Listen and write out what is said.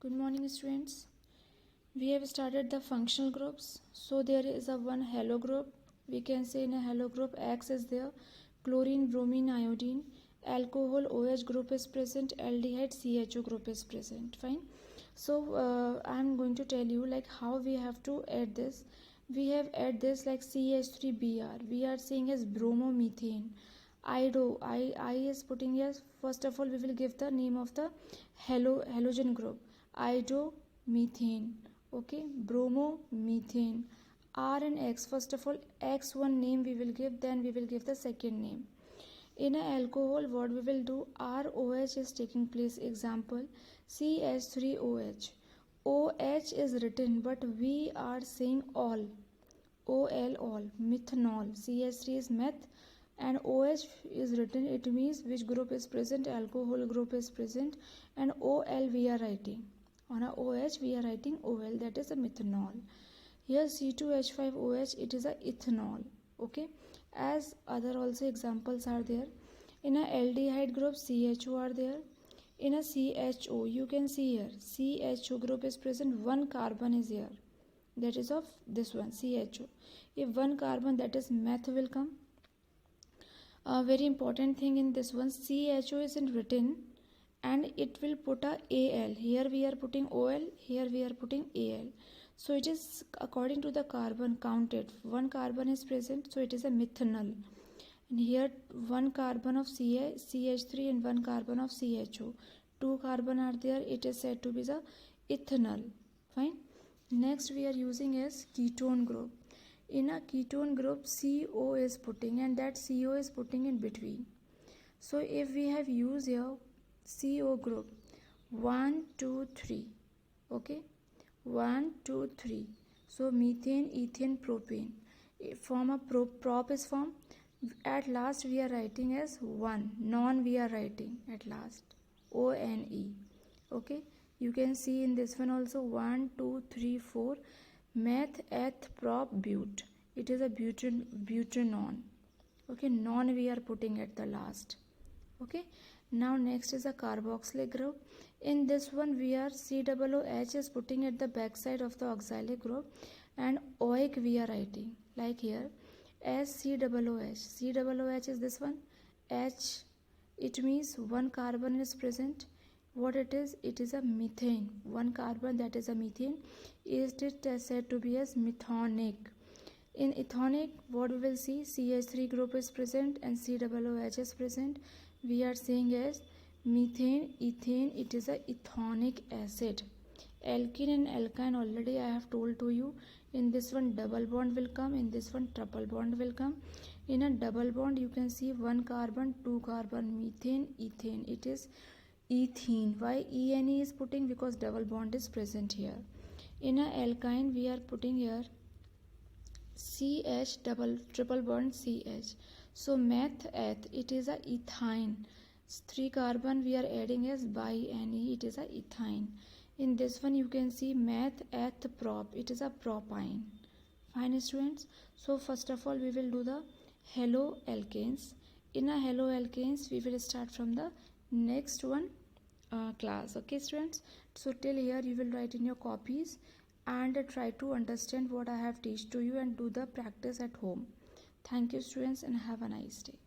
Good morning, students. We have started the functional groups. So there is a one halo group. We can say in a halo group X is there, chlorine, bromine, iodine, alcohol OH group is present, aldehyde CHO group is present. Fine. So I am going to tell you like how we have to add this. We have add this like CH3Br. We are saying as bromomethane. I is putting as, first of all we will give the name of the halogen group, idomethane. Okay, bromomethane. R and X, first of all X1 name we will give, then we will give the second name. In a alcohol, what we will do, ROH is taking place, example CH3OH. OH is written but we are saying all, all, methanol. CH3 is meth and OH is written, it means which group is present, alcohol group is present, and OL we are writing. On a OH we are writing OL, that is a methanol. Here C2H5OH, it is a ethanol. Okay, as other also examples are there. In a aldehyde group CHO are there. In a CHO you can see here CHO group is present, one carbon is here, that is of this one CHO. If one carbon, that is meth will come. A very important thing in this one, CHO isn't written and it will put a AL. Here we are putting OL, here we are putting AL. So it is according to the carbon counted. One carbon is present, so it is a methanol. And here one carbon of CH3 and one carbon of CHO. Two carbon are there, it is said to be the ethanol. Fine. Next we are using as ketone group. In a ketone group CO is putting and that CO is putting in between. So if we have used here CO group 1 2 3, okay, 1 2 3, so methane, ethane, propane, form a prop is formed. At last we are writing as 1, non we are writing at last ONE. Okay, you can see in this one also 1 2 3 4, meth, eth, prop, but. It is a butanone. Okay, non we are putting at the last. Okay, now next is a carboxylic group. In this one we are COOH is putting at the back side of the oxalic group and OIC we are writing like here as COOH. COOH is this one, H, it means one carbon is present. What it is a methane, one carbon, that is a methane. Is it said to be as methonic. In ethonic, what we will see, CH3 group is present and COOH is present. We are saying as methane, ethane, it is a ethonic acid. Alkene and alkyne already I have told to you. In this one double bond will come, in this one triple bond will come. In a double bond you can see one carbon, two carbon, methane, ethane, it is ethene. Why ene is putting? Because double bond is present here. In a alkyne we are putting here CH triple bond CH. So meth, eth, it is a ethyne. 3 carbon we are adding as bi-Ne, it is a ethyne. In this one you can see meth, eth, prop, it is a propyne. Fine students. So first of all we will do the haloalkanes. In a haloalkanes we will start from the next one class. Okay students, so till here you will write in your copies and try to understand what I have teach to you and do the practice at home. Thank you students and have a nice day.